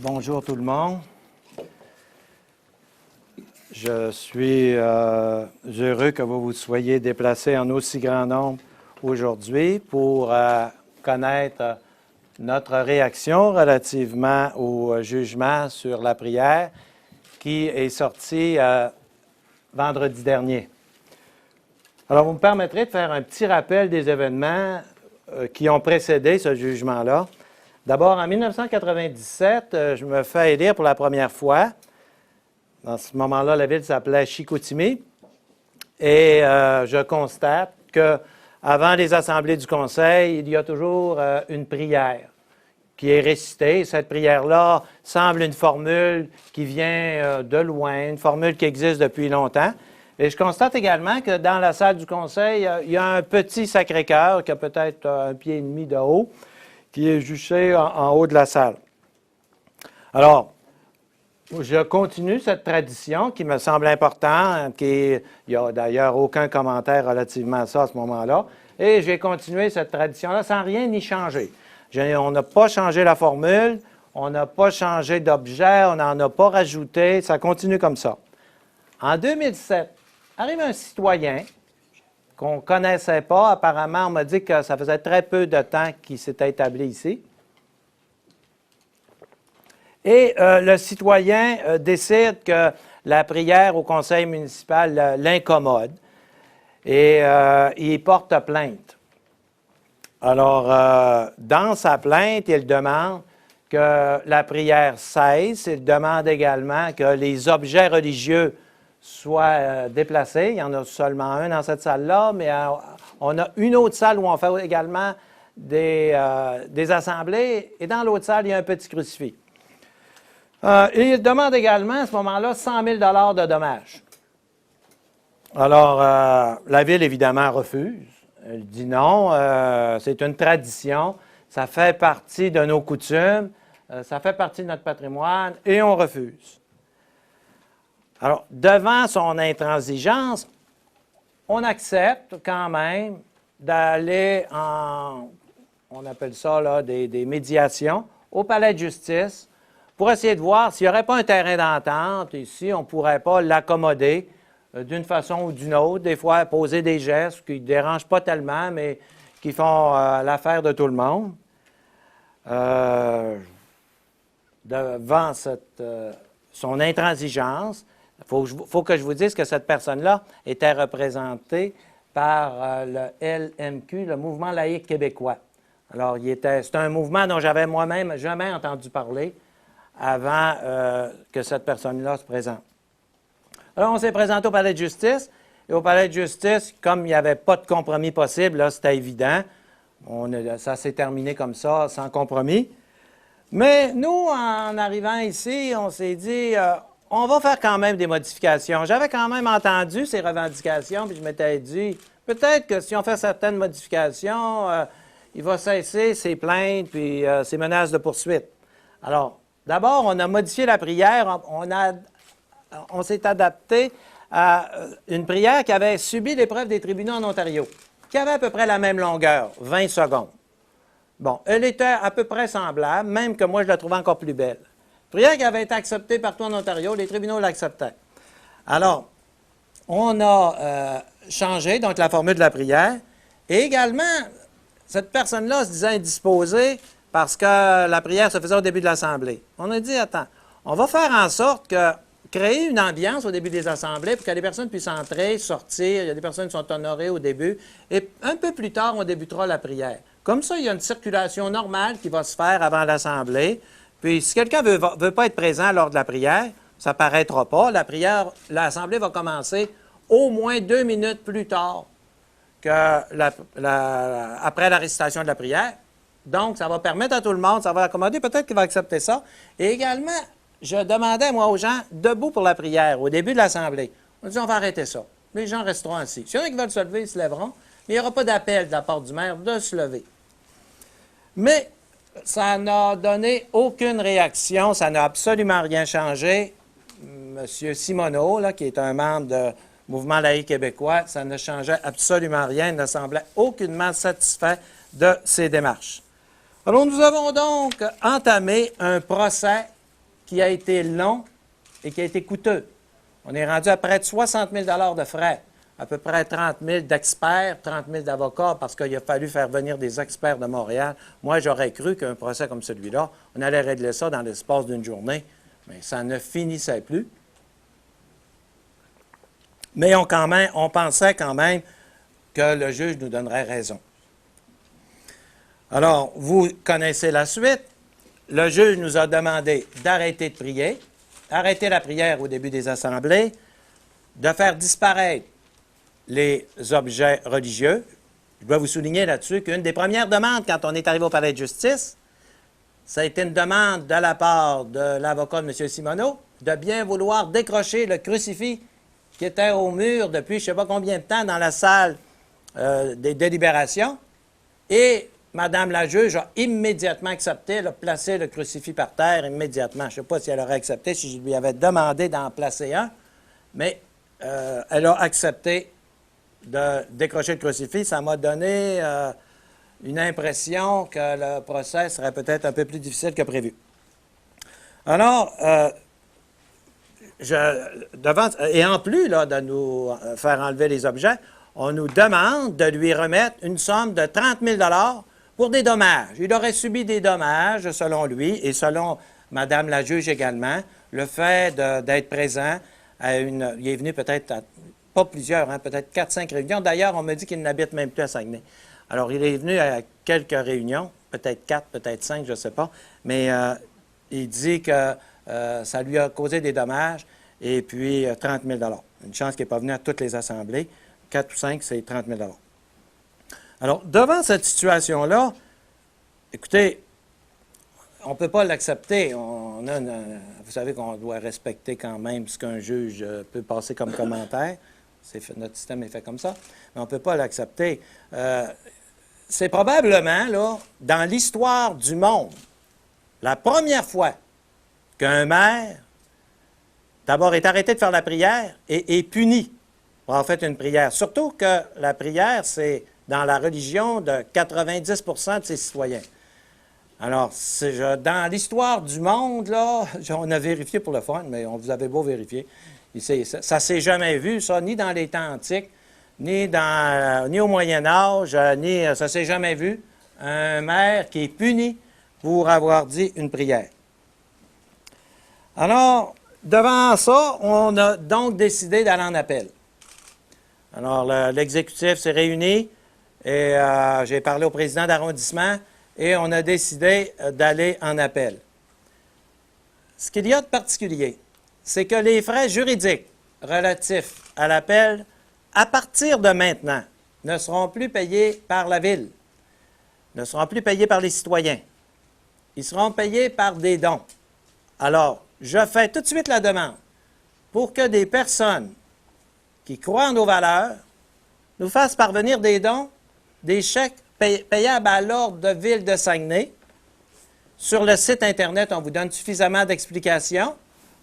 Bonjour tout le monde. Je suis heureux que vous vous soyez déplacés en aussi grand nombre aujourd'hui pour connaître notre réaction relativement au jugement sur la prière qui est sorti vendredi dernier. Alors, vous me permettrez de faire un petit rappel des événements qui ont précédé ce jugement-là. D'abord, en 1997, je me fais élire pour la première fois. Dans ce moment-là, la ville s'appelait Chicoutimi. Et je constate qu'avant les assemblées du conseil, il y a toujours une prière qui est récitée. Cette prière-là semble une formule qui vient de loin, une formule qui existe depuis longtemps. Et je constate également que dans la salle du conseil, il y a un petit Sacré-Cœur qui a peut-être 1,5 pied de haut, qui est juché en haut de la salle. Alors, je continue cette tradition qui me semble importante, il n'y a d'ailleurs aucun commentaire relativement à ça à ce moment-là, et j'ai continué cette tradition-là sans rien y changer. On n'a pas changé la formule, on n'a pas changé d'objet, on n'en a pas rajouté, ça continue comme ça. En 2007, arrive un citoyen qu'on ne connaissait pas. Apparemment, on m'a dit que ça faisait très peu de temps qu'il s'était établi ici. Et le citoyen décide que la prière au conseil municipal l'incommode et il porte plainte. Alors, dans sa plainte, il demande que la prière cesse. Il demande également que les objets religieux soient déplacés. Il y en a seulement un dans cette salle-là, mais on a une autre salle où on fait également des assemblées, et dans l'autre salle, il y a un petit crucifix. Et il demande également, à ce moment-là, 100 000 $ de dommages. Alors, la Ville, évidemment, refuse. Elle dit non, c'est une tradition, ça fait partie de nos coutumes, ça fait partie de notre patrimoine, et on refuse. Alors, devant son intransigeance, on accepte quand même d'aller on appelle ça là, des médiations, au palais de justice pour essayer de voir s'il n'y aurait pas un terrain d'entente et si on ne pourrait pas l'accommoder d'une façon ou d'une autre, des fois poser des gestes qui ne dérangent pas tellement, mais qui font l'affaire de tout le monde. Devant son intransigeance, il faut que je vous dise que cette personne-là était représentée par le LMQ, le Mouvement laïque québécois. Alors, c'est un mouvement dont j'avais moi-même jamais entendu parler avant que cette personne-là se présente. Alors, on s'est présenté au palais de justice. Et au palais de justice, comme il n'y avait pas de compromis possible, là, c'était évident. Ça s'est terminé comme ça, sans compromis. Mais nous, en arrivant ici, on s'est dit, on va faire quand même des modifications. J'avais quand même entendu ces revendications, puis je m'étais dit, peut-être que si on fait certaines modifications, il va cesser ses plaintes puis ses menaces de poursuite. Alors, d'abord, on a modifié la prière, on s'est adapté à une prière qui avait subi l'épreuve des tribunaux en Ontario, qui avait à peu près la même longueur, 20 secondes. Bon, elle était à peu près semblable, même que moi, je la trouvais encore plus belle. Prière qui avait été acceptée partout en Ontario, les tribunaux l'acceptaient. Alors, on a changé donc la formule de la prière, et également, cette personne-là se disait indisposée parce que la prière se faisait au début de l'Assemblée. On a dit, attends, on va faire en sorte que créer une ambiance au début des assemblées pour que les personnes puissent entrer, sortir, il y a des personnes qui sont honorées au début, et un peu plus tard, on débutera la prière. Comme ça, il y a une circulation normale qui va se faire avant l'Assemblée. Puis, si quelqu'un ne veut pas être présent lors de la prière, ça ne paraîtra pas. L'Assemblée va commencer au moins 2 minutes plus tard que après la récitation de la prière. Donc, ça va permettre à tout le monde, ça va accommoder, peut-être qu'il va accepter ça. Et également, je demandais, moi, aux gens, debout pour la prière, au début de l'Assemblée. On dit, on va arrêter ça. Les gens resteront assis. S'il y en a qui veulent se lever, ils se lèveront. Mais il n'y aura pas d'appel de la part du maire de se lever. Mais ça n'a donné aucune réaction, ça n'a absolument rien changé. M. Simoneau, là, qui est un membre du Mouvement laïque québécois, ça ne changeait absolument rien, il ne semblait aucunement satisfait de ces démarches. Alors, nous avons donc entamé un procès qui a été long et qui a été coûteux. On est rendu à près de 60 000 de frais, à peu près 30 000 d'experts, 30 000 d'avocats, parce qu'il a fallu faire venir des experts de Montréal. Moi, j'aurais cru qu'un procès comme celui-là, on allait régler ça dans l'espace d'une journée, mais ça ne finissait plus. Mais on pensait quand même que le juge nous donnerait raison. Alors, vous connaissez la suite. Le juge nous a demandé d'arrêter de prier, arrêter la prière au début des assemblées, de faire disparaître les objets religieux. Je dois vous souligner là-dessus qu'une des premières demandes quand on est arrivé au palais de justice, ça a été une demande de la part de l'avocat de M. Simoneau de bien vouloir décrocher le crucifix qui était au mur depuis je ne sais pas combien de temps dans la salle des délibérations. Et Mme la juge a immédiatement accepté, elle a placé le crucifix par terre immédiatement. Je ne sais pas si elle aurait accepté, si je lui avais demandé d'en placer un, mais elle a accepté de décrocher le crucifix. Ça m'a donné une impression que le procès serait peut-être un peu plus difficile que prévu. Alors, et en plus là, de nous faire enlever les objets, on nous demande de lui remettre une somme de 30 000 pour des dommages. Il aurait subi des dommages, selon lui, et selon Mme la juge également, le fait d'être présent à une... Il est venu peut-être, pas plusieurs, hein, peut-être 4-5 réunions. D'ailleurs, on me dit qu'il n'habite même plus à Saguenay. Alors, il est venu à quelques réunions, peut-être 4, peut-être 5, je ne sais pas, mais il dit que ça lui a causé des dommages, et puis 30 000 Une chance qu'il n'est pas venu à toutes les assemblées. 4 ou 5, c'est 30 000 Alors, devant cette situation-là, écoutez, on ne peut pas l'accepter. Vous savez qu'on doit respecter quand même ce qu'un juge peut passer comme commentaire. Notre système est fait comme ça. Mais on ne peut pas l'accepter. C'est probablement, là, dans l'histoire du monde, la première fois qu'un maire, d'abord, est arrêté de faire la prière et est puni pour avoir fait une prière. Surtout que la prière, c'est dans la religion de 90 de ses citoyens. Alors, dans l'histoire du monde, là, on a vérifié pour le fun, mais on vous avait beau vérifier. Ça ne s'est jamais vu, ça, ni dans les temps antiques, ni au Moyen Âge, ça ne s'est jamais vu. Un maire qui est puni pour avoir dit une prière. Alors, devant ça, on a donc décidé d'aller en appel. Alors, l'exécutif s'est réuni et j'ai parlé au président d'arrondissement et on a décidé d'aller en appel. Ce qu'il y a de particulier, c'est que les frais juridiques relatifs à l'appel, à partir de maintenant, ne seront plus payés par la Ville, ne seront plus payés par les citoyens. Ils seront payés par des dons. Alors, je fais tout de suite la demande pour que des personnes qui croient en nos valeurs nous fassent parvenir des dons, des chèques payables à l'ordre de Ville de Saguenay. Sur le site Internet, on vous donne suffisamment d'explications.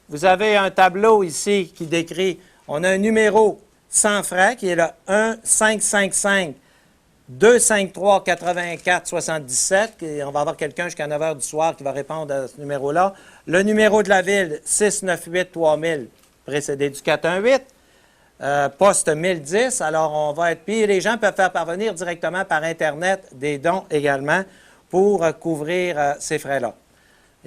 Vous avez un tableau ici qui décrit, on a un numéro sans frais qui est le 1-555-253-84-77. Et on va avoir quelqu'un jusqu'à 9 h du soir qui va répondre à ce numéro-là. Le numéro de la Ville, 698-3000, précédé du 418. Poste 1010. Alors, on va être... Puis les gens peuvent faire parvenir directement par Internet des dons également pour couvrir ces frais-là.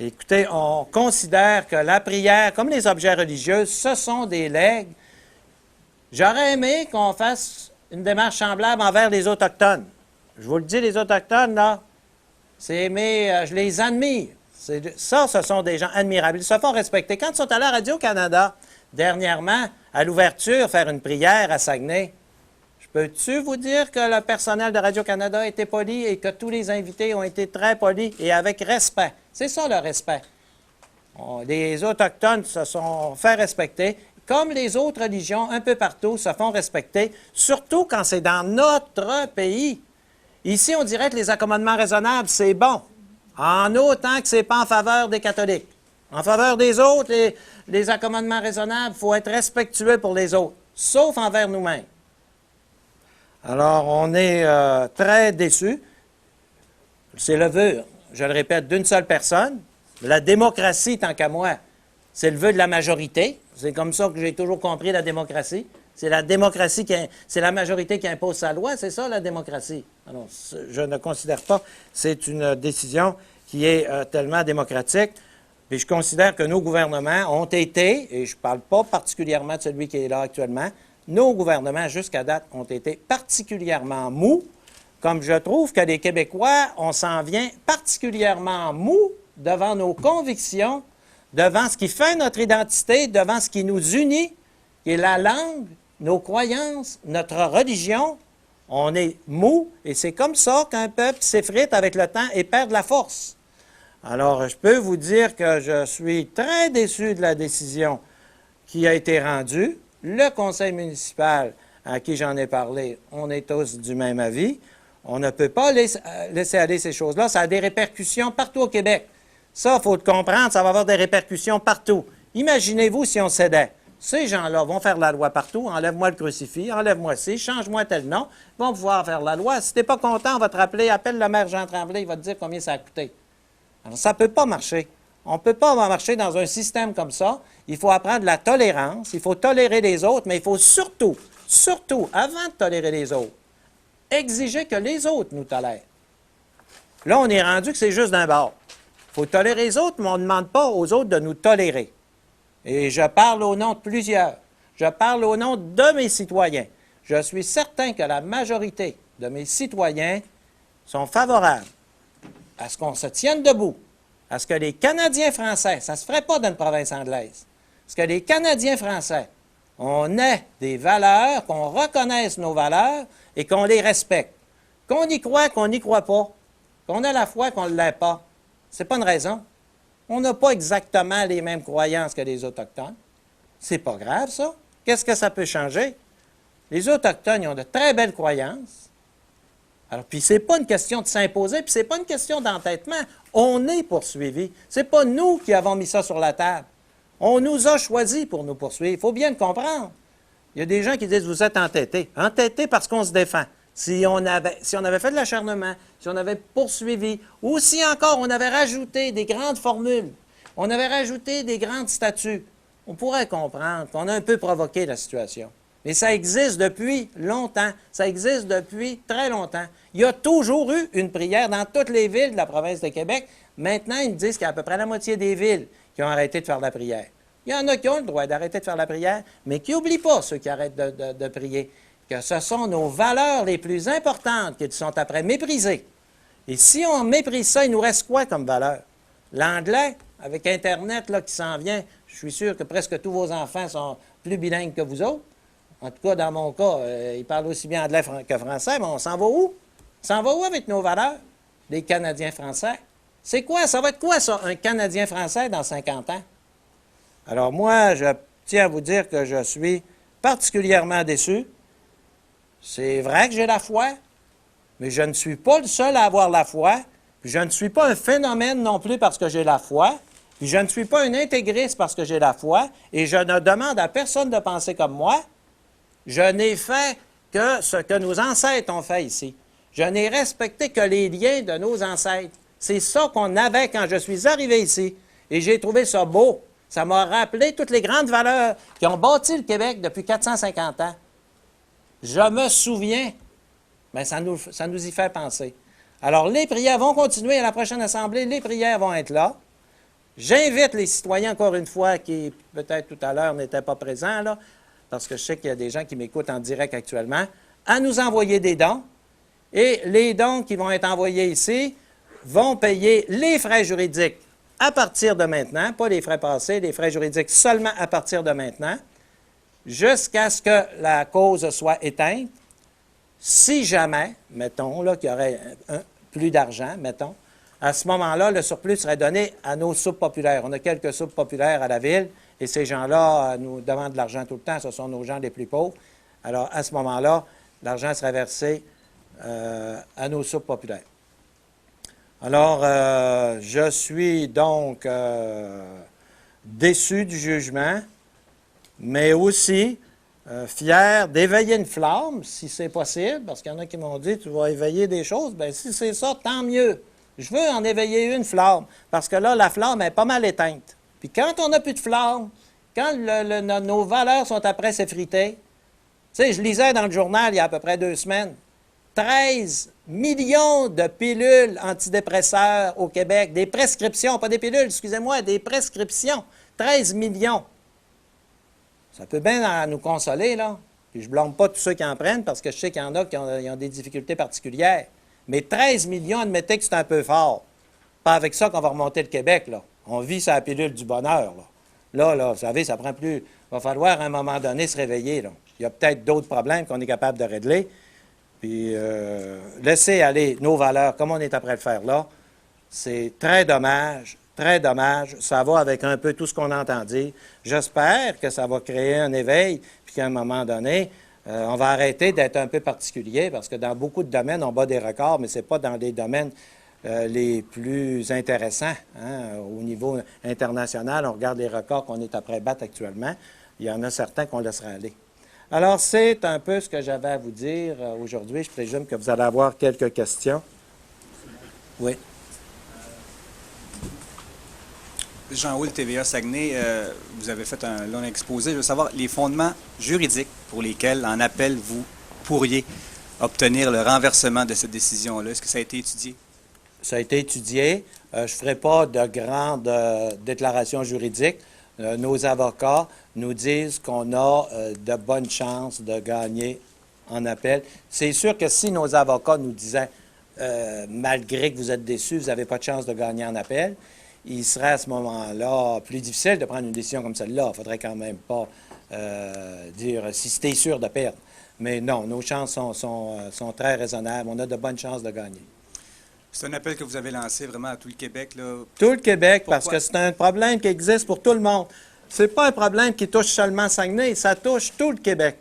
Écoutez, on considère que la prière, comme les objets religieux, ce sont des legs. J'aurais aimé qu'on fasse une démarche semblable envers les Autochtones. Je vous le dis, les Autochtones, là, je les admire. Ça, ce sont des gens admirables. Ils se font respecter. Quand ils sont allés à Radio-Canada, dernièrement, à l'ouverture, faire une prière à Saguenay, peux-tu vous dire que le personnel de Radio-Canada a été poli et que tous les invités ont été très polis et avec respect? C'est ça, le respect. Les Autochtones se sont fait respecter, comme les autres religions, un peu partout, se font respecter, surtout quand c'est dans notre pays. Ici, on dirait que les accommodements raisonnables, c'est bon, en autant que ce n'est pas en faveur des catholiques. En faveur des autres, les accommodements raisonnables, il faut être respectueux pour les autres, sauf envers nous-mêmes. Alors, on est très déçus. C'est le vœu, je le répète, d'une seule personne. La démocratie, tant qu'à moi, c'est le vœu de la majorité. C'est comme ça que j'ai toujours compris la démocratie. C'est la démocratie c'est la majorité qui impose sa loi, c'est ça la démocratie. Alors, je ne considère pas que c'est une décision qui est tellement démocratique. Puis je considère que nos gouvernements ont été, et je ne parle pas particulièrement de celui qui est là actuellement, nos gouvernements jusqu'à date ont été particulièrement mous, comme je trouve que les Québécois, on s'en vient particulièrement mous devant nos convictions, devant ce qui fait notre identité, devant ce qui nous unit, qui est la langue, nos croyances, notre religion. On est mou, et c'est comme ça qu'un peuple s'effrite avec le temps et perd de la force. Alors, je peux vous dire que je suis très déçu de la décision qui a été rendue. Le conseil municipal à qui j'en ai parlé, on est tous du même avis. On ne peut pas laisser aller ces choses-là. Ça a des répercussions partout au Québec. Ça, il faut le comprendre, ça va avoir des répercussions partout. Imaginez-vous si on cédait. Ces gens-là vont faire la loi partout. Enlève-moi le crucifix, enlève-moi ci, change-moi tel nom. Ils vont pouvoir faire la loi. Si tu n'es pas content, on va te rappeler, appelle le maire Jean Tremblay, il va te dire combien ça a coûté. Alors, ça ne peut pas marcher. On ne peut pas marcher dans un système comme ça. Il faut apprendre la tolérance, il faut tolérer les autres, mais il faut surtout, avant de tolérer les autres, exiger que les autres nous tolèrent. Là, on est rendu que c'est juste d'un bord. Il faut tolérer les autres, mais on ne demande pas aux autres de nous tolérer. Et je parle au nom de plusieurs. Je parle au nom de mes citoyens. Je suis certain que la majorité de mes citoyens sont favorables à ce qu'on se tienne debout, à ce que les Canadiens français, ça ne se ferait pas dans une province anglaise, à ce que les Canadiens français, on ait des valeurs, qu'on reconnaisse nos valeurs et qu'on les respecte. Qu'on y croit, qu'on n'y croit pas, qu'on ait la foi, qu'on ne l'ait pas. Ce n'est pas une raison. On n'a pas exactement les mêmes croyances que les Autochtones. C'est pas grave, ça. Qu'est-ce que ça peut changer? Les Autochtones, ils ont de très belles croyances. Alors, puis c'est pas une question de s'imposer, puis c'est pas une question d'entêtement. On est poursuivis. C'est pas nous qui avons mis ça sur la table. On nous a choisis pour nous poursuivre. Il faut bien le comprendre. Il y a des gens qui disent, vous êtes entêtés. Entêtés parce qu'on se défend. Si on avait fait de l'acharnement, si on avait poursuivi, ou si encore on avait rajouté des grandes formules, on avait rajouté des grandes statuts, on pourrait comprendre qu'on a un peu provoqué la situation. Mais ça existe depuis longtemps. Ça existe depuis très longtemps. Il y a toujours eu une prière dans toutes les villes de la province de Québec. Maintenant, ils me disent qu'il y a à peu près la moitié des villes qui ont arrêté de faire la prière. Il y en a qui ont le droit d'arrêter de faire la prière, mais qui n'oublient pas ceux qui arrêtent de prier, que ce sont nos valeurs les plus importantes qu'ils sont après méprisées. Et si on méprise ça, il nous reste quoi comme valeur? L'anglais, avec Internet là, qui s'en vient, je suis sûr que presque tous vos enfants sont plus bilingues que vous autres. En tout cas, dans mon cas, ils parlent aussi bien anglais que français, mais on s'en va où? On s'en va où avec nos valeurs, les Canadiens français? C'est quoi? Ça va être quoi, ça, un Canadien français dans 50 ans? Alors moi, je tiens à vous dire que je suis particulièrement déçu. C'est vrai que j'ai la foi, mais je ne suis pas le seul à avoir la foi, puis je ne suis pas un phénomène non plus parce que j'ai la foi, puis je ne suis pas un intégriste parce que j'ai la foi, et je ne demande à personne de penser comme moi. Je n'ai fait que ce que nos ancêtres ont fait ici. Je n'ai respecté que les liens de nos ancêtres. C'est ça qu'on avait quand je suis arrivé ici, et j'ai trouvé ça beau. Ça m'a rappelé toutes les grandes valeurs qui ont bâti le Québec depuis 450 ans. Je me souviens, mais ça nous y fait penser. Alors, les prières vont continuer à la prochaine Assemblée, les prières vont être là. J'invite les citoyens, encore une fois, qui peut-être tout à l'heure n'étaient pas présents, là, parce que je sais qu'il y a des gens qui m'écoutent en direct actuellement, à nous envoyer des dons. Et les dons qui vont être envoyés ici vont payer les frais juridiques à partir de maintenant, pas les frais passés, les frais juridiques seulement à partir de maintenant, jusqu'à ce que la cause soit éteinte. Si jamais, mettons, là, qu'il y aurait plus d'argent, mettons, à ce moment-là, le surplus serait donné à nos soupes populaires. On a quelques soupes populaires à la ville, et ces gens-là nous demandent de l'argent tout le temps. Ce sont nos gens les plus pauvres. Alors, à ce moment-là, l'argent serait versé à nos soupes populaires. Alors, je suis donc déçu du jugement, mais aussi fier d'éveiller une flamme, si c'est possible, parce qu'il y en a qui m'ont dit, tu vas éveiller des choses. Bien, si c'est ça, tant mieux. Je veux en éveiller une flamme, parce que là, la flamme est pas mal éteinte. Puis quand on n'a plus de flamme, quand nos valeurs sont après s'effriter, tu sais, je lisais dans le journal il y a à peu près 2 semaines, 13 millions de pilules antidépresseurs au Québec, des prescriptions, pas des pilules, excusez-moi, des prescriptions, 13 millions. Ça peut bien nous consoler, là. Puis je ne blâme pas tous ceux qui en prennent, parce que je sais qu'il y en a qui ont des difficultés particulières. Mais 13 millions, admettez que c'est un peu fort. Pas avec ça qu'on va remonter le Québec, là. On vit sur la pilule du bonheur, là. Là, vous savez, ça prend plus... Il va falloir, à un moment donné, se réveiller, là. Il y a peut-être d'autres problèmes qu'on est capable de régler. Puis laisser aller nos valeurs comme on est après le faire là, c'est très dommage, très dommage. Ça va avec un peu tout ce qu'on entend dire. J'espère que ça va créer un éveil, puis qu'à un moment donné, on va arrêter d'être un peu particulier, parce que dans beaucoup de domaines, on bat des records, mais ce n'est pas dans les domaines les plus intéressants. Hein. Au niveau international, on regarde les records qu'on est après battre actuellement. Il y en a certains qu'on laissera aller. Alors, c'est un peu ce que j'avais à vous dire aujourd'hui. Je présume que vous allez avoir quelques questions. Oui. Jean-Houl, TVA Saguenay, vous avez fait un long exposé. Je veux savoir les fondements juridiques pour lesquels, en appel, vous pourriez obtenir le renversement de cette décision-là. Est-ce que ça a été étudié? Ça a été étudié. Je ne ferai pas de grandes déclarations juridiques. Nos avocats nous disent qu'on a de bonnes chances de gagner en appel. C'est sûr que si nos avocats nous disaient, malgré que vous êtes déçus, vous n'avez pas de chance de gagner en appel, il serait à ce moment-là plus difficile de prendre une décision comme celle-là. Il ne faudrait quand même pas dire si c'était sûr de perdre. Mais non, nos chances sont très raisonnables. On a de bonnes chances de gagner. C'est un appel que vous avez lancé vraiment à tout le Québec, là. Tout le Québec, Pourquoi? parce que c'est un problème qui existe pour tout le monde. Ce n'est pas un problème qui touche seulement Saguenay, ça touche tout le Québec.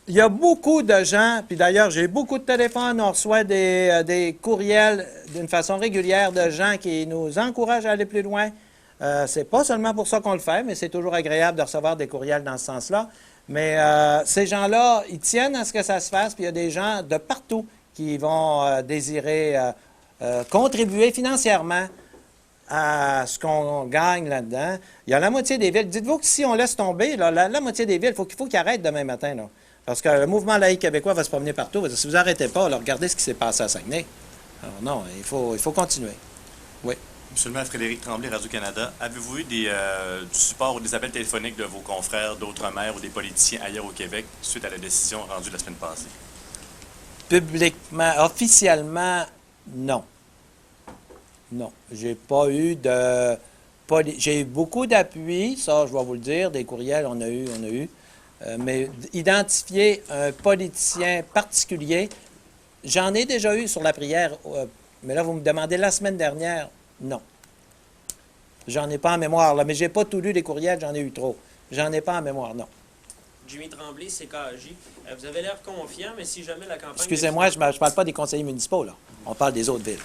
Il y a beaucoup de gens, puis d'ailleurs, j'ai beaucoup de téléphones, on reçoit des courriels d'une façon régulière de gens qui nous encouragent à aller plus loin. C'est pas seulement pour ça qu'on le fait, mais c'est toujours agréable de recevoir des courriels dans ce sens-là. Mais ces gens-là, ils tiennent à ce que ça se fasse, puis il y a des gens de partout qui vont désirer contribuer financièrement à ce qu'on gagne là-dedans. Il y a la moitié des villes. Dites-vous que si on laisse tomber, là, la moitié des villes, il faut qu'ils arrêtent demain matin. Là, parce que le mouvement laïque québécois va se promener partout. Si vous n'arrêtez pas, là, regardez ce qui s'est passé à Saguenay. Alors non, il faut continuer. Oui. Monsieur le maire Frédéric Tremblay, Radio-Canada, avez-vous eu du support ou des appels téléphoniques de vos confrères, d'autres maires ou des politiciens ailleurs au Québec suite à la décision rendue la semaine passée? Publiquement, officiellement, non. Non. J'ai pas eu de... J'ai eu beaucoup d'appui, ça, je vais vous le dire, des courriels, on a eu. Mais identifier un politicien particulier, j'en ai déjà eu sur la prière, mais là, vous me demandez la semaine dernière, non. J'en ai pas en mémoire, là, mais j'ai pas tout lu les courriels, j'en ai eu trop. J'en ai pas en mémoire, non. Jimmy Tremblay, CKAJ. Vous avez l'air confiant, mais si jamais la campagne... Excusez-moi, je ne parle pas des conseillers municipaux, là. On parle des autres villes.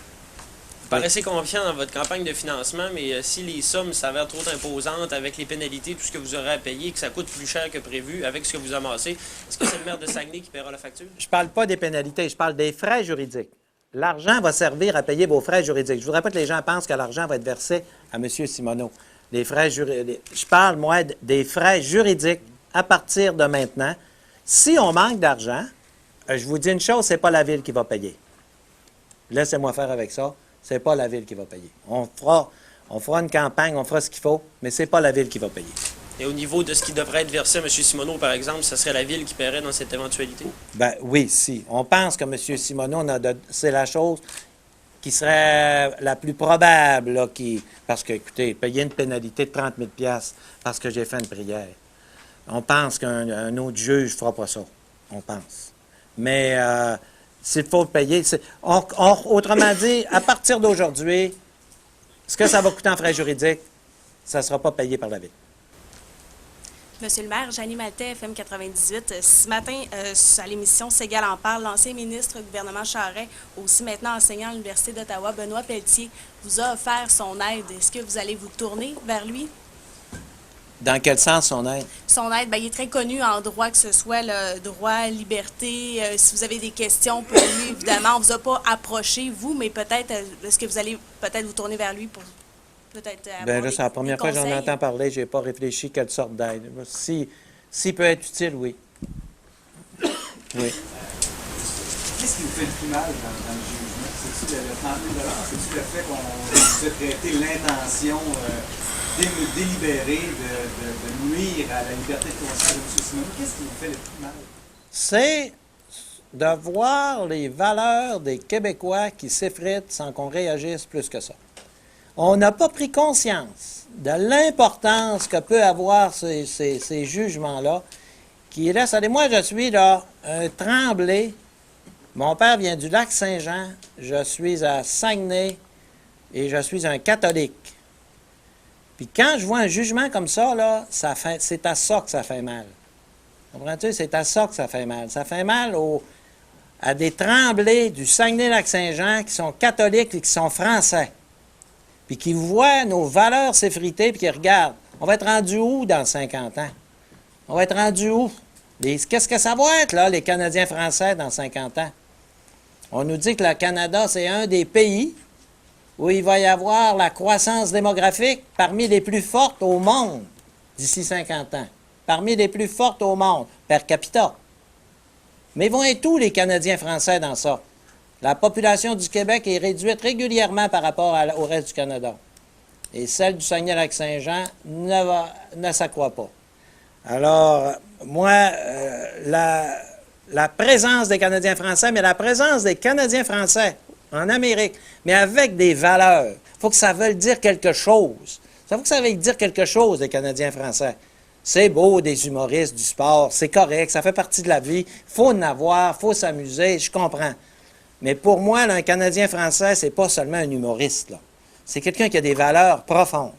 Vous paraissez confiant dans votre campagne de financement, mais si les sommes s'avèrent trop imposantes avec les pénalités, tout ce que vous aurez à payer, que ça coûte plus cher que prévu avec ce que vous amassez, est-ce que c'est le maire de Saguenay qui paiera la facture? Je ne parle pas des pénalités, je parle des frais juridiques. L'argent va servir à payer vos frais juridiques. Je ne voudrais pas que les gens pensent que l'argent va être versé à M. Simoneau. Les frais juridiques. Je parle, moi, des frais juridiques à partir de maintenant. Si on manque d'argent, je vous dis une chose, ce n'est pas la Ville qui va payer. Laissez-moi faire avec ça. Ce n'est pas la Ville qui va payer. On fera une campagne, on fera ce qu'il faut, mais ce n'est pas la Ville qui va payer. Et au niveau de ce qui devrait être versé à M. Simoneau, par exemple, ce serait la Ville qui paierait dans cette éventualité? Bien, oui, si. On pense que M. Simoneau, c'est la chose qui serait la plus probable, là, parce que, écoutez, payer une pénalité de 30 000 $, parce que j'ai fait une prière. On pense qu'un autre juge ne fera pas ça. On pense. Mais s'il faut payer... autrement dit, à partir d'aujourd'hui, ce que ça va coûter en frais juridiques, ça ne sera pas payé par la Ville. Monsieur le maire, Jeannie Maltais, FM 98. Ce matin, à l'émission Ségal en parle, l'ancien ministre du gouvernement Charest, aussi maintenant enseignant à l'Université d'Ottawa, Benoît Pelletier, vous a offert son aide. Est-ce que vous allez vous tourner vers lui? Dans quel sens son aide? Son aide, bien, il est très connu en droit, que ce soit le droit, liberté. Si vous avez des questions pour lui, évidemment, on ne vous a pas approché, vous, mais peut-être, est-ce que vous allez peut-être vous tourner vers lui pour peut-être avoir Bien là, c'est la des première fois que j'en conseils? entends parler. Je n'ai pas réfléchi quelle sorte d'aide. S'il peut être utile, oui. Oui. Qu'est-ce qui vous fait le plus mal dans le jugement? C'est-tu le 30 000 $? C'est-tu le fait qu'on vous ait prêté l'intention délibérée de nuire à la liberté de conscience de M. Simon? Qu'est-ce qui vous fait le plus mal? C'est de voir les valeurs des Québécois qui s'effritent sans qu'on réagisse plus que ça. On n'a pas pris conscience de l'importance que peut avoir ces jugements-là, qui laissent... Allez, moi, je suis là, un Tremblay. Mon père vient du Lac-Saint-Jean. Je suis à Saguenay et je suis un catholique. Puis quand je vois un jugement comme ça, là, c'est à ça que ça fait mal. Comprends-tu? C'est à ça que ça fait mal. Ça fait mal à des Tremblay du Saguenay-Lac-Saint-Jean qui sont catholiques et qui sont français. Puis qui voient nos valeurs s'effriter puis qui regardent. On va être rendu où dans 50 ans? On va être rendu où? Qu'est-ce que ça va être, là, les Canadiens français dans 50 ans? On nous dit que le Canada, c'est un des pays où il va y avoir la croissance démographique parmi les plus fortes au monde d'ici 50 ans. Parmi les plus fortes au monde, per capita. Mais vont être où les Canadiens français dans ça? La population du Québec est réduite régulièrement par rapport au reste du Canada. Et celle du Saguenay-Lac-Saint-Jean ne s'accroît pas. Alors, moi, la présence des Canadiens français, mais la présence des Canadiens français en Amérique, mais avec des valeurs, il faut que ça veuille dire quelque chose. Ça faut que ça veuille dire quelque chose, les Canadiens français. C'est beau, des humoristes, du sport, c'est correct, ça fait partie de la vie, il faut en avoir, il faut s'amuser, je comprends. Mais pour moi, là, un Canadien français, c'est pas seulement un humoriste, là. C'est quelqu'un qui a des valeurs profondes.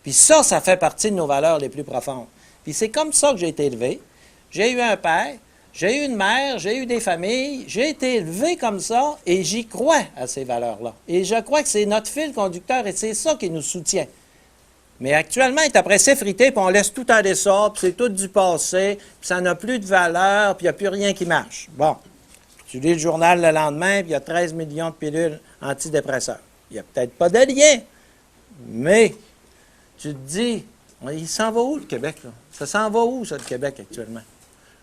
Puis ça fait partie de nos valeurs les plus profondes. Puis c'est comme ça que j'ai été élevé. J'ai eu un père, j'ai eu une mère, j'ai eu des familles, j'ai été élevé comme ça et j'y crois à ces valeurs-là. Et je crois que c'est notre fil conducteur et c'est ça qui nous soutient. Mais actuellement, il est après s'effriter, puis on laisse tout aller ça, puis c'est tout du passé, puis ça n'a plus de valeur, puis il n'y a plus rien qui marche. Bon, tu lis le journal le lendemain, puis il y a 13 millions de pilules antidépresseurs. Il n'y a peut-être pas de lien, mais tu te dis, il s'en va où le Québec, là? Ça s'en va où, ça, le Québec, actuellement?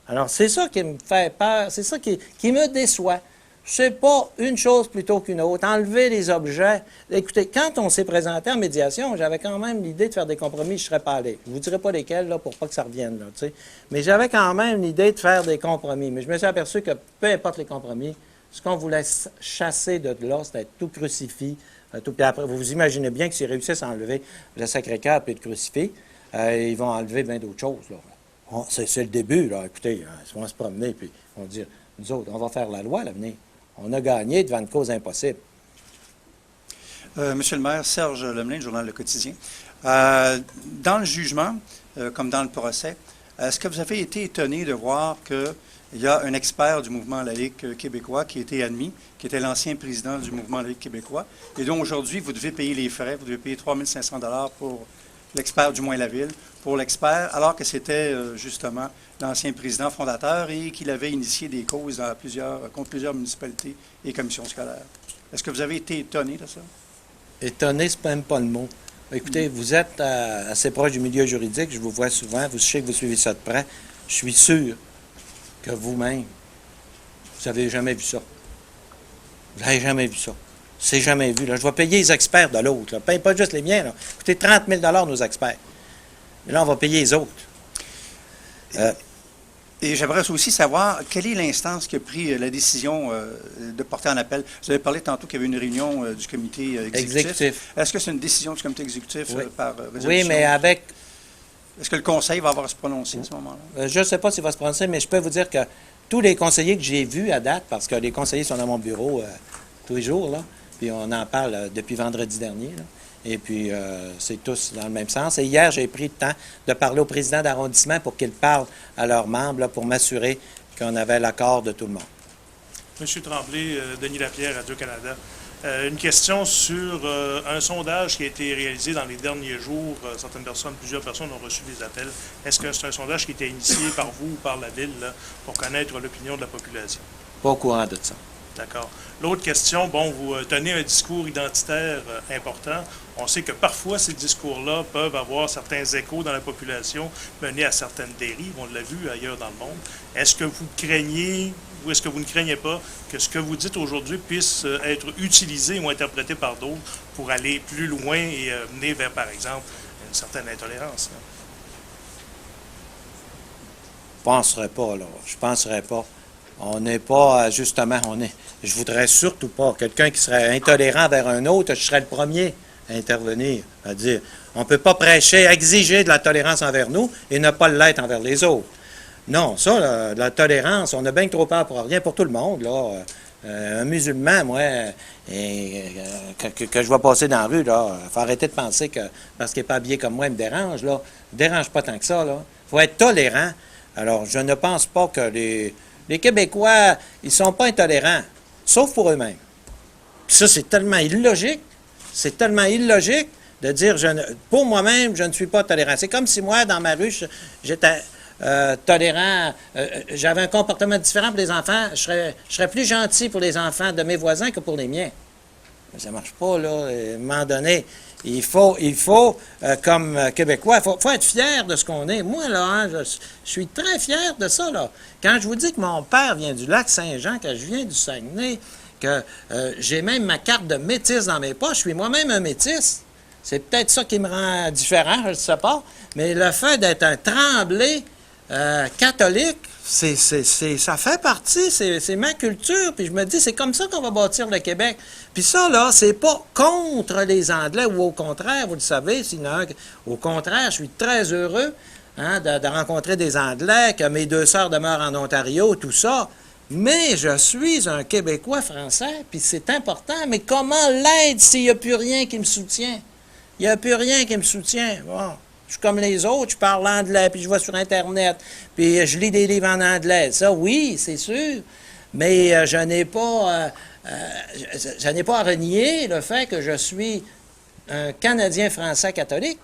Alors, c'est ça qui me fait peur, c'est ça qui me déçoit. C'est pas une chose plutôt qu'une autre. Enlever les objets. Écoutez, quand on s'est présenté en médiation, j'avais quand même l'idée de faire des compromis, je ne serais pas allé. Je ne vous dirai pas lesquels, là, pour pas que ça revienne, là, tu sais. Mais j'avais quand même l'idée de faire des compromis. Mais je me suis aperçu que peu importe les compromis, ce qu'on voulait chasser de là, c'était tout crucifix. Tout. Puis après, vous vous imaginez bien que s'ils réussissent à enlever le Sacré-Cœur et le crucifix, ils vont enlever bien d'autres choses, là. Bon, c'est le début, là. Écoutez, ils vont se promener, puis ils vont dire, nous autres, on va faire la loi à l'avenir. On a gagné devant une cause impossible. Monsieur le maire, Serge Lemelin, Journal Le Quotidien. Dans le jugement, comme dans le procès, est-ce que vous avez été étonné de voir qu'il y a un expert du mouvement laïque québécois qui a été admis, qui était l'ancien président du mouvement laïque québécois, et dont aujourd'hui, vous devez payer les frais, vous devez payer 3 500 $ pour l'expert, du moins la ville, pour l'expert, alors que c'était justement l'ancien président fondateur et qu'il avait initié des causes contre plusieurs municipalités et commissions scolaires. Est-ce que vous avez été étonné de ça? Étonné, c'est même pas le mot. Écoutez, vous êtes assez proche du milieu juridique, je vous vois souvent, je sais que vous suivez ça de près. Je suis sûr que vous-même, vous n'avez jamais vu ça. Vous n'avez jamais vu ça. C'est jamais vu. Là. Je vais payer les experts de l'autre. Pas juste les miens. Là. Coûtez 30 000 $ nos experts. Mais là, on va payer les autres. Et j'aimerais aussi savoir quelle est l'instance qui a pris la décision de porter en appel. Vous avez parlé tantôt qu'il y avait une réunion du comité exécutif. Est-ce que c'est une décision du comité exécutif Oui. par résolution? Oui, mais avec... Est-ce que le conseil va avoir à se prononcer à ce moment-là? Je ne sais pas s'il va se prononcer, mais je peux vous dire que tous les conseillers que j'ai vus à date, parce que les conseillers sont dans mon bureau tous les jours, là, puis on en parle depuis vendredi dernier, là. Et puis, c'est tous dans le même sens. Et hier, j'ai pris le temps de parler au président d'arrondissement pour qu'il parle à leurs membres, là, pour m'assurer qu'on avait l'accord de tout le monde. Monsieur Tremblay, Denis Lapierre, Radio-Canada. Une question sur un sondage qui a été réalisé dans les derniers jours. Plusieurs personnes ont reçu des appels. Est-ce que c'est un sondage qui a été initié par vous ou par la Ville là, pour connaître l'opinion de la population? Pas au courant de ça. D'accord. L'autre question, bon, vous tenez un discours identitaire important. On sait que parfois, ces discours-là peuvent avoir certains échos dans la population, mener à certaines dérives. On l'a vu ailleurs dans le monde. Est-ce que vous craignez, ou est-ce que vous ne craignez pas que ce que vous dites aujourd'hui puisse être utilisé ou interprété par d'autres pour aller plus loin et mener vers, par exemple, une certaine intolérance? Là? Je penserais pas, là. Je penserais pas. On n'est pas, justement, je voudrais surtout pas. Quelqu'un qui serait intolérant vers un autre, je serais le premier à intervenir, à dire, on ne peut pas prêcher, exiger de la tolérance envers nous et ne pas l'être envers les autres. Non, ça, la tolérance, on a bien trop peur pour rien, pour tout le monde, là. Un musulman, moi, que je vois passer dans la rue, là, il faut arrêter de penser que parce qu'il n'est pas habillé comme moi, il me dérange, là. Il ne dérange pas tant que ça, là. Il faut être tolérant. Alors, je ne pense pas que les Québécois, ils ne sont pas intolérants, sauf pour eux-mêmes. Puis ça, c'est tellement illogique. C'est tellement illogique de dire, pour moi-même, je ne suis pas tolérant. C'est comme si moi, dans ma rue, j'étais tolérant, j'avais un comportement différent pour les enfants. Je serais plus gentil pour les enfants de mes voisins que pour les miens. Mais ça ne marche pas, là. À un moment donné, il faut comme Québécois, il faut être fier de ce qu'on est. Moi, là, hein, je suis très fier de ça, là. Quand je vous dis que mon père vient du Lac-Saint-Jean, que je viens du Saguenay, que j'ai même ma carte de métis dans mes poches, je suis moi-même un métis. C'est peut-être ça qui me rend différent, je ne sais pas. Mais le fait d'être un Tremblay catholique, ça fait partie, c'est ma culture. Puis je me dis, c'est comme ça qu'on va bâtir le Québec. Puis ça, là, c'est pas contre les Anglais ou au contraire, vous le savez, sinon, au contraire, je suis très heureux hein, de rencontrer des Anglais, que mes deux sœurs demeurent en Ontario, tout ça. Mais je suis un Québécois français, puis c'est important. Mais comment l'aide s'il n'y a plus rien qui me soutient? Il n'y a plus rien qui me soutient. Bon. Je suis comme les autres, je parle anglais, puis je vais sur Internet, puis je lis des livres en anglais. Ça, oui, c'est sûr. Mais je n'ai pas à renier le fait que je suis un Canadien français catholique.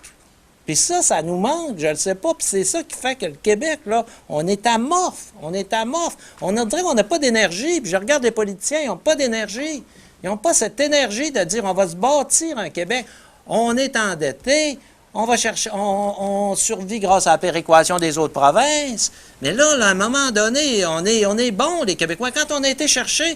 Puis ça nous manque, je ne le sais pas. Puis c'est ça qui fait que le Québec, là, on est amorphe. On dirait qu'on n'a pas d'énergie. Puis je regarde les politiciens, ils n'ont pas d'énergie. Ils n'ont pas cette énergie de dire on va se bâtir un Québec. On est endetté. On va chercher, on survit grâce à la péréquation des autres provinces. Mais là, à un moment donné, on est bons, les Québécois. Quand on a été chercher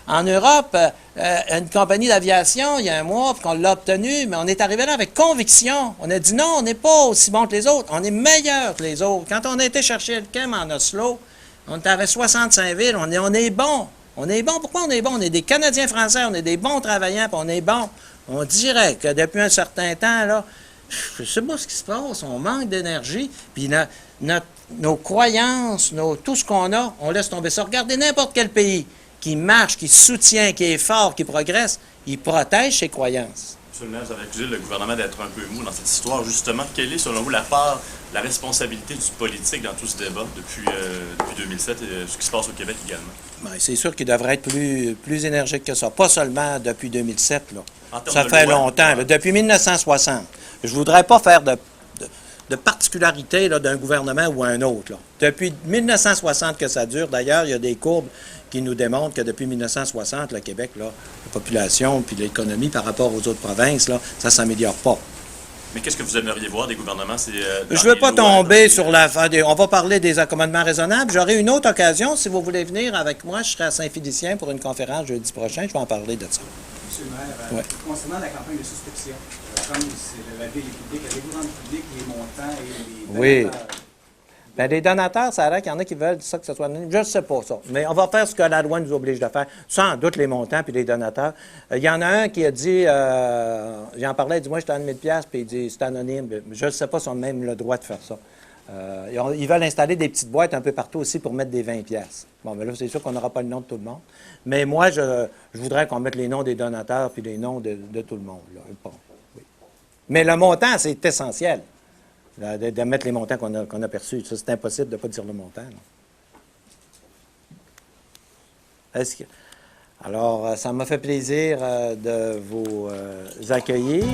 en Europe une compagnie d'aviation il y a un mois, puis qu'on l'a obtenu, mais on est arrivé là avec conviction. On a dit non, on n'est pas aussi bon que les autres. On est meilleur que les autres. Quand on a été chercher le CHEM en Oslo, on avait 65 villes. On est bon. On est bon. Pourquoi on est bon? On est des Canadiens français, on est des bons travailleurs, puis on est bon. On dirait que depuis un certain temps, là, je ne sais pas ce qui se passe, on manque d'énergie, puis nos croyances, tout ce qu'on a, on laisse tomber ça. Regardez n'importe quel pays qui marche, qui soutient, qui est fort, qui progresse, il protège ses croyances. Monsieur le maire, vous avez accusé le gouvernement d'être un peu mou dans cette histoire. Justement, quelle est, selon vous, la responsabilité du politique dans tout ce débat depuis 2007 et ce qui se passe au Québec également? Bien, c'est sûr qu'il devrait être plus énergique que ça. Pas seulement depuis 2007, là. Ça fait longtemps, là, depuis 1960. Je ne voudrais pas faire de particularité d'un gouvernement ou un autre. Là. Depuis 1960 que ça dure, d'ailleurs, il y a des courbes qui nous démontrent que depuis 1960, le Québec, là, la population puis l'économie par rapport aux autres provinces, là, ça ne s'améliore pas. Mais qu'est-ce que vous aimeriez voir des gouvernements? Je ne veux pas tomber sur l'affaire. On va parler des accommodements raisonnables. J'aurai une autre occasion. Si vous voulez venir avec moi, je serai à Saint-Félicien pour une conférence jeudi prochain. Je vais en parler de ça. Monsieur le maire, concernant la campagne de souscription, comme la ville est publique, avez-vous rendu public les montants et les donateurs? Oui. Bien, les donateurs, ça a l'air qu'il y en a qui veulent ça que ce soit anonyme. Je ne sais pas ça. Mais on va faire ce que la loi nous oblige de faire. Sans doute les montants puis les donateurs. Il y en a un qui a dit, j'en parlais, il dit, moi, j'étais à 1 000 $, puis il dit, c'est anonyme. Je ne sais pas si on a même le droit de faire ça. Ils veulent installer des petites boîtes un peu partout aussi pour mettre des 20 $. Bon, mais là, c'est sûr qu'on n'aura pas le nom de tout le monde. Mais moi, je voudrais qu'on mette les noms des donateurs puis les noms de tout le monde. Là. Bon, oui. Mais le montant, c'est essentiel. De mettre les montants qu'on a perçus. Ça, c'est impossible de ne pas dire le montant. Alors, ça m'a fait plaisir de vous accueillir.